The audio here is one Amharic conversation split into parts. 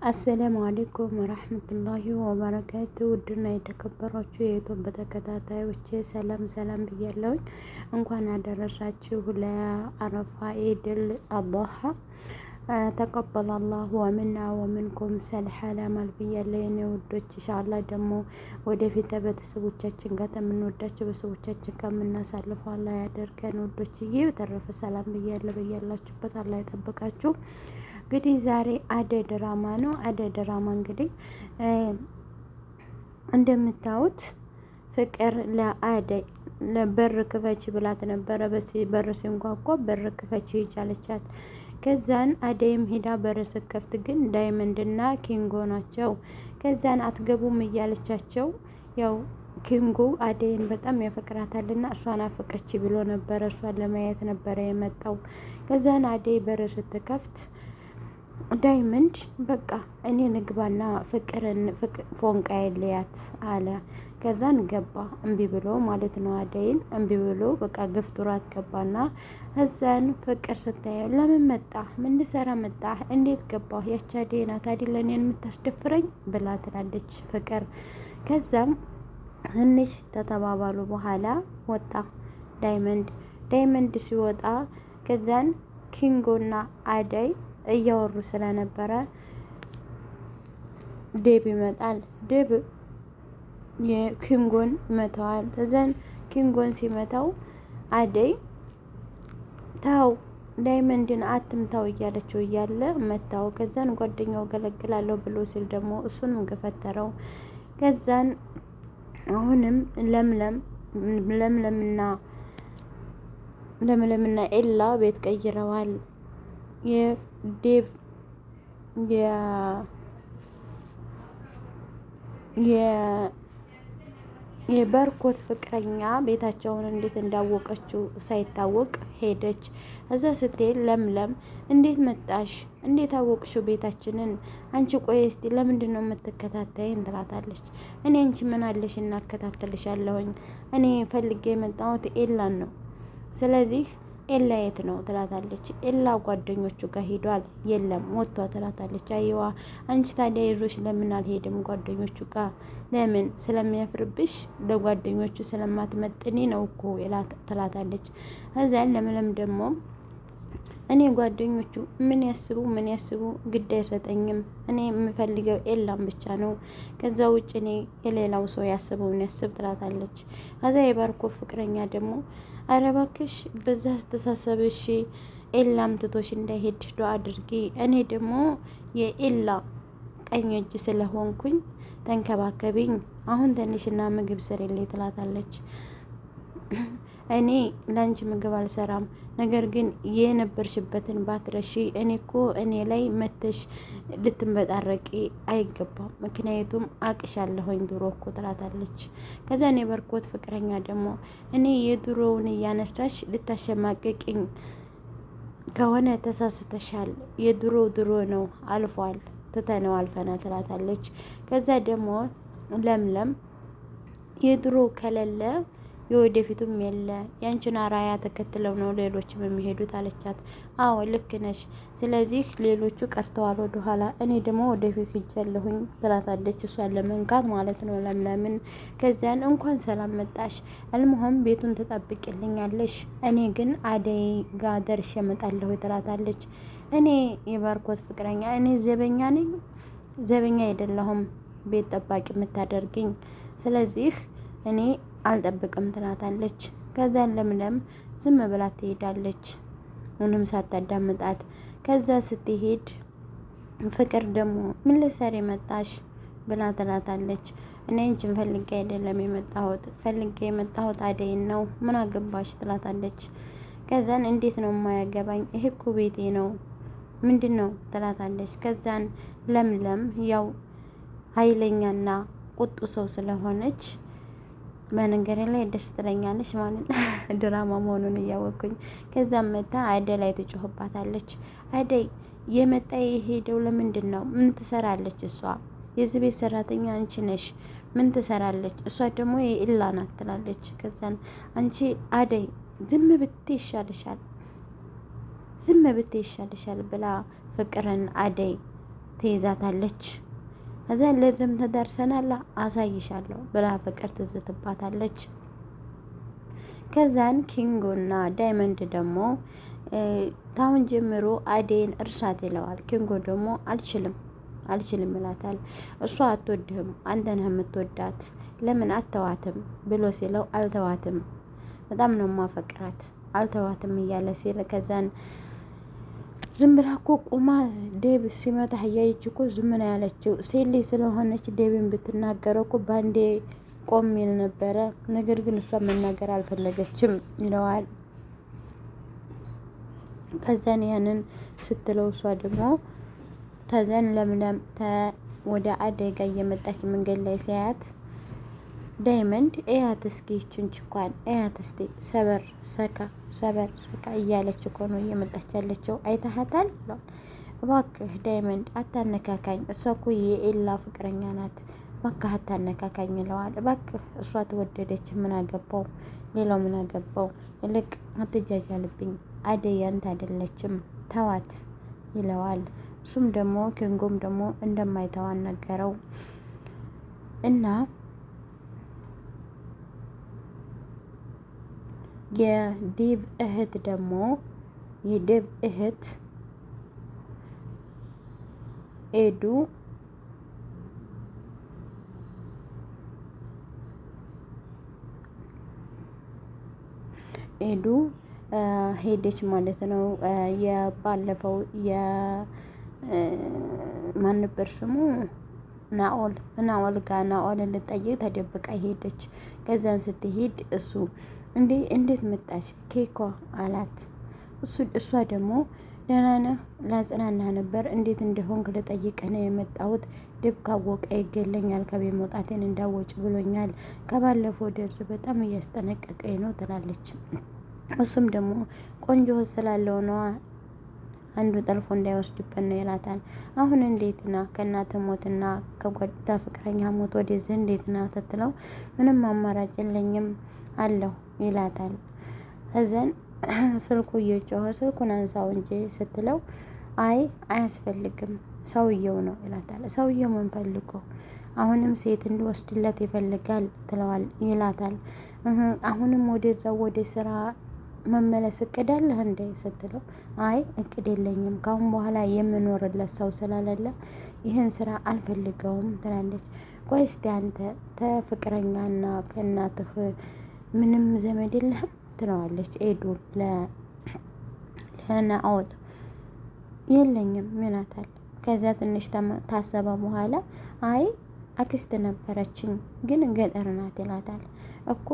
አሰላሙ አለይኩም ወራህመቱላሂ ወበረካቱ። ውድና የተከበራችሁ የዩቲዩብ ተከታታዮቼ ሰላም ሰላም ብያለሁኝ። እንኳን አደረሳችሁ ለአረፋ ኢድል አድሃ። ተቀበለ አላህ ወሚና ወሚንኩም ሰልሐ ለማል ብያለሁ የኔ ውዶች። ኢንሻአላህ ደግሞ ወደፊት ቤተሰቦቻችን ጋር የምንወዳቸው ቤተሰቦቻችን ጋር የምናሳልፈው አላህ ያደርገን ውዶችዬ። በተረፈ ሰላም ብያለሁ። በያላችሁበት አላህ ይጠብቃችሁ። እንግዲህ ዛሬ አደይ ድራማ ነው። አደይ ድራማ እንግዲህ እንደምታዩት ፍቅር ለአደይ ለበር ክፈች ብላት ነበረ። በር ሲንኳኳ በር ክፈች ይቻለቻት። ከዛን አደይም ሄዳ በር ስከፍት ግን ዳይመንድና ኪንጎ ናቸው። ከዛን አትገቡም እያለቻቸው ያው ኪንጎ አደይን በጣም ያፈቅራታልና እሷን አፈቀች ብሎ ነበረ። እሷን ለማየት ነበረ የመጣው። ከዛን አደይ በር ስትከፍት ዳይመንድ በቃ እኔ ንግባና ፍቅርን ፎንቃ የለያት አለ። ከዛን ገባ እምቢ ብሎ ማለት ነው። አደይን እምቢ ብሎ በቃ ገፍትሯት ገባና እዛን ፍቅር ስታየው ለምን መጣ? ምን ልሰራ መጣ? እንዴት ገባ? ያቺ አደይ ናት አይደል እኔን የምታስደፍረኝ ብላ ትላለች ፍቅር። ከዛም ትንሽ ተተባባሉ በኋላ ወጣ ዳይመንድ ሲወጣ ከዛን ኪንጎና አደይ እያወሩ ስለነበረ ዴብ ይመጣል። ዴብ የኪንጎን መተዋል። ከዛን ኪንጎን ሲመታው አደይ ታው ዳይመንድን አትምታው እያለችው እያለ መታው። ከዛን ጓደኛው ገለግላለሁ ብሎ ሲል ደግሞ እሱንም ገፈተረው። ከዛን አሁንም ለምለምና ኤላ ቤት ቀይረዋል። የዴቭ የበርኮት ፍቅረኛ ቤታቸውን እንዴት እንዳወቀችው ሳይታወቅ ሄደች። እዛ ስትሄድ ለምለም እንዴት መጣሽ? እንዴት አወቅሽው ቤታችንን? አንቺ ቆይ እስቲ ለምንድን ነው የምትከታተይን? ትላታለች። እኔ አንቺ ምን አለሽ እናከታተልሻለሁኝ። እኔ ፈልጌ የመጣሁት ኤላን ነው። ስለዚህ ኤላ የት ነው? ትላታለች። ኤላ ጓደኞቹ ጋር ሄዷል። የለም ወጥቷ ትላታለች። አይዋ አንቺ ታዲያ ይዞሽ ለምን አልሄድም ጓደኞቹ ጋር? ለምን? ስለሚያፍርብሽ ለጓደኞቹ ስለማትመጥኒ ነው እኮ ትላታለች። እዛን ለምለም ደግሞ እኔ ጓደኞቹ ምን ያስቡ ግድ አይሰጠኝም። እኔ የምፈልገው ኤላም ብቻ ነው። ከዛ ውጭ እኔ የሌላው ሰው ያስበውን ያስብ ትላታለች። ከዛ የባርኮት ፍቅረኛ ደግሞ አረ እባክሽ በዛ አስተሳሰብሽ ኤላም ትቶሽ እንዳይሄድ ዱአ አድርጊ። እኔ ደግሞ የኤላ ቀኝ እጅ ስለሆንኩኝ ተንከባከቢኝ። አሁን ትንሽና ምግብ ስሪልኝ ትላታለች። እኔ ላንቺ ምግብ አልሰራም፣ ነገር ግን የነበርሽበትን ባትረሺ እኔ ላይ መተሽ ልትንበጣረቂ አይገባም። ምክንያቱም አቅሻለሁኝ ድሮ እኮ ትላታለች። ከዛን የበርኮት ፍቅረኛ ደግሞ እኔ የድሮውን እያነሳሽ ልታሸማቀቂኝ ከሆነ ተሳስተሻል። ድሮ ነው አልፏል፣ ትተነው አልፈና ትላታለች። ከዛ ደግሞ ለምለም የድሮ ከሌለ የወደፊቱም የለ፣ ያንቺን አራያ ተከትለው ነው ሌሎችም የሚሄዱት አለቻት። አዎ ልክ ነሽ። ስለዚህ ሌሎቹ ቀርተዋል ወደ ኋላ፣ እኔ ደግሞ ወደፊት ሂጃለሁኝ ትላታለች። እሷን ለመንካት ማለት ነው ለምለምን። ከዚያን እንኳን ሰላም መጣሽ፣ አልሙሀም ቤቱን ትጠብቅልኛለሽ፣ እኔ ግን አደይ ጋር ደርሼ እመጣለሁ ትላታለች። እኔ የባርኮት ፍቅረኛ እኔ ዘበኛ ነኝ? ዘበኛ አይደለሁም ቤት ጠባቂ የምታደርግኝ። ስለዚህ እኔ አልጠብቅም ትላታለች። ከዛን ለምለም ዝም ብላ ትሄዳለች፣ ምንም ሳታዳምጣት። ከዛ ስትሄድ ፍቅር ደግሞ ምን ልትሰሪ መጣሽ ብላ ትላታለች። እኔ አንቺን ፈልጌ አይደለም የመጣሁት አደይን ነው፣ ምን አገባሽ ትላታለች። ከዛን እንዴት ነው የማያገባኝ? ይሄ እኮ ቤቴ ነው፣ ምንድን ነው ትላታለች። ከዛን ለምለም ያው ኃይለኛና ቁጡ ሰው ስለሆነች በነገር ላይ ደስ ትለኛለች ማለት ነው፣ ድራማ መሆኑን እያወቅኩኝ። ከዛም መታ አደይ ላይ ትጮህባታለች። አደይ የመጣ የሄደው ለምንድን ነው? ምን ትሰራለች እሷ? የዚህ ቤት ሰራተኛ አንቺ ነሽ፣ ምን ትሰራለች? እሷ ደግሞ የኢላ ናት ትላለች። ከዛን አንቺ አደይ ዝም ብትይ ይሻልሻል ብላ ፍቅርን አደይ ትይዛታለች። እዛ ለዝም ተደርሰናል አሳይሻለሁ ብላ ፍቅር ትዝትባታለች። ከዛን ኪንጎና ዳይመንድ ደግሞ ታሁን ጀምሮ አደይን እርሳት ይለዋል። ኪንጎ ደግሞ አልችልም ይላታል። እሷ አትወድህም፣ አንተ ነህ የምትወዳት፣ ለምን አተዋትም ብሎ ሲለው አልተዋትም፣ በጣም ነው ማፈቅራት፣ አልተዋትም እያለ ሲል ከዛን ዝም ብላ እኮ ቁማ ዴብ ሲመጣ እያየች እኮ ዝም ነው ያለችው። ሴሌ ስለሆነች ዴብን ብትናገረው እኮ ባንዴ ቆም ይል ነበረ። ነገር ግን እሷ መናገር አልፈለገችም ይለዋል። ከዛን ያንን ስትለው እሷ ደግሞ ተዘን ለምለም ወደ አደይ ጋር እየመጣች መንገድ ላይ ሲያያት ዳይመንድ እያት እስኪ ይችን ችኳን እያት እስቲ ሰበር ሰካ እያለች እኮ ነው እየመጣች ያለችው አይተሃታል ብሏል። እባክህ ዳይመንድ አታነካካኝ፣ እሷ እኮ የኤላ ፍቅረኛ ናት፣ እባክህ አታነካካኝ ይለዋል። እባክህ እሷ ተወደደች ምን አገባው፣ ሌላው ምን አገባው፣ ይልቅ አትጃጃልብኝ፣ አደይ ያንተ አይደለችም ተዋት ይለዋል። እሱም ደግሞ ኪንጎም ደግሞ እንደማይተዋን ነገረው እና የዴቭ እህት ደግሞ የዴቭ እህት ኤዱ ሄደች ማለት ነው። የባለፈው ማን ነበር ስሙ ናኦል ጋር ናኦልን ልጠይቅ ተደብቃ ሄደች። ከዛን ስትሄድ እሱ እንዴት መጣች ኬኳ አላት። እሷ ደግሞ ደህና ነህ ላጽናና ነበር፣ እንዴት እንደሆንክ ልጠይቅህ ነው የመጣሁት። ድብ ካወቀ ይገለኛል፣ ከቤት መውጣቴን እንዳወጭ ብሎኛል፣ ከባለፈው ደስ በጣም እያስጠነቀቀኝ ነው ትላለች። እሱም ደግሞ ቆንጆ ስላለው ነዋ አንዱ ጠልፎ እንዳይወስድበት ነው ይላታል። አሁን እንዴት ና ከእናተ ሞትና ከጓደኛ ፍቅረኛ ሞት ወደዚህ እንዴት ና ትትለው ምንም አማራጭ የለኝም አለሁ ይላታል። ከዘን ስልኩ እየጮኸ ስልኩን አንሳው እንጂ ስትለው አይ አያስፈልግም ሰውየው ነው ይላታል። ሰውየው ምን ፈልጎ አሁንም ሴት እንዲወስድለት ይፈልጋል ትለዋል ይላታል። አሁንም ወደዛው ወደ ስራ መመለስ እቅድ አለህ እንዴ ስትለው አይ እቅድ የለኝም፣ ካሁን በኋላ የምኖርለት ሰው ስለሌለ ይህን ስራ አልፈልገውም ትላለች። ቆይ እስቲ አንተ ተፍቅረኛና ከእናትህ ምንም ዘመድ የለህም ትለዋለች ኤዱ ለናኦል። የለኝም ይላታል። ከዚያ ትንሽ ታሰበ በኋላ አይ አክስት ነበረችኝ ግን ገጠር ናት ይላታል። እኮ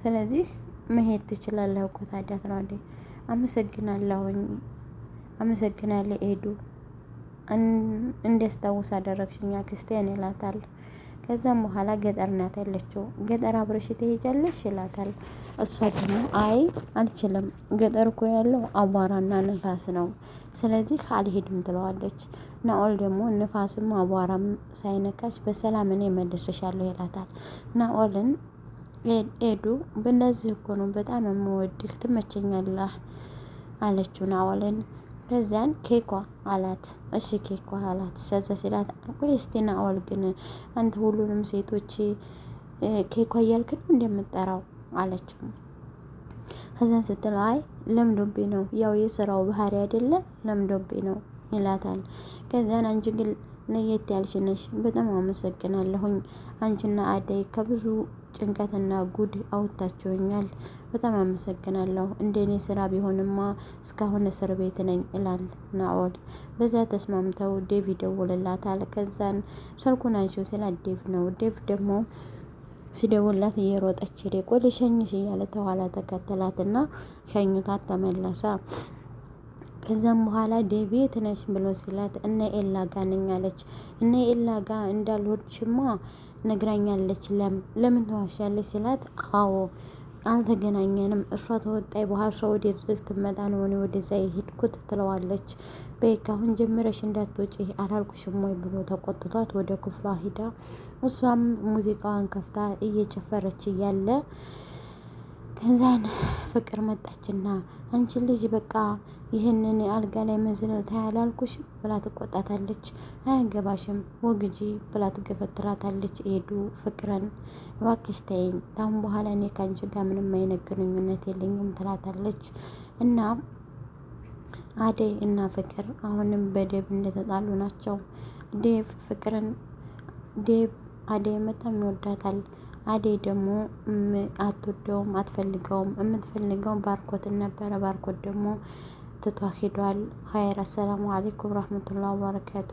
ስለዚህ መሄድ ትችላለህ እኮ ታዲያ ትለዋለች። አመሰግናለሁ ኤዱ እንዲያስታውስ አደረግሽኝ አክስቴን ይላታል። ከዛም በኋላ ገጠር ናት ያለችው። ገጠር አብረሽ ትሄጃለሽ ይላታል። እሷ ደግሞ አይ አልችልም፣ ገጠር እኮ ያለው አቧራና ንፋስ ነው፣ ስለዚህ አልሄድም ትለዋለች። ናኦል ደግሞ ንፋስም አቧራም ሳይነካች በሰላም እኔ መልስሻለሁ ይላታል። ናኦልን ኤዱ በእነዚህ እኮ ነው በጣም የምወድህ ትመቸኛለህ አለችው ናኦልን። ከዛን ኬኳ አላት። እሺ ኬኳ አላት። ሰዘ ሲላት ቆይ እስቲ ናኦል ግን አንተ ሁሉንም ሴቶች ኬኳ እያልክ ነው እንደምጠራው አለችው። ከዛን ስትል አይ ለምዶቤ ነው፣ ያው የስራው ባህሪ አይደለ ለምዶቤ ነው ይላታል። ከዛን አንቺ ግን ለየት ያልሽ ነሽ፣ በጣም አመሰግናለሁኝ። አንቺና አደይ ከብዙ ጭንቀትና ጉድ አውጥታችሁኛል፣ በጣም አመሰግናለሁ። እንደኔ ስራ ቢሆንማ እስካሁን እስር ቤት ነኝ ይላል ናኦል። በዛ ተስማምተው ዴቭ ይደውልላታል። ከዛን ስልኩን አንሺው ሲላት ዴቭ ነው። ዴቭ ደግሞ ሲደውላት እየሮጠች ሄደ። ቆይ ሸኝሽ እያለ ተኋላ ተከተላትና ሸኝቷት ተመለሰ። ከዛም በኋላ ዴቪ የት ነሽ ብሎ ሲላት እነ ኤላ ጋ ነኝ አለች። እነ ኤላ ጋ እንዳልሆንሽማ ነግራኛለች። ለምን ተዋሻለች ሲላት አዎ አልተገናኘንም፣ እሷ ተወጣይ በኋላ እሷ ወደዚህ ትመጣ ነው እኔ ወደዛ የሄድኩት ትለዋለች። በቃ አሁን ጀምረሽ እንዳትወጪ አላልኩሽም ወይ ብሎ ተቆጥቷት ወደ ክፍሏ ሂዳ እሷም ሙዚቃዋን ከፍታ እየጨፈረች እያለ ከዛን ፍቅር መጣችና አንቺ ልጅ በቃ ይህንን አልጋ ላይ መዝለል ታያላልኩሽ ብላ ትቆጣታለች። አያገባሽም ወግጂ ብላ ትገፈትራታለች። ሄዱ ፍቅርን እባክሽ ተይኝ፣ ታሁን በኋላ እኔ ከአንቺ ጋር ምንም አይነት ግንኙነት የለኝም ትላታለች። እና አደይ እና ፍቅር አሁንም በዴብ እንደተጣሉ ናቸው። ዴብ አደይ በጣም ይወዳታል። አደይ ደግሞ አትወደውም፣ አትፈልገውም። የምትፈልገው ባርኮትን ነበረ። ባርኮት ደግሞ ትቷ ሄዷል። ኸይር። አሰላሙ አለይኩም ረህመቱላሂ ወበረካቱ።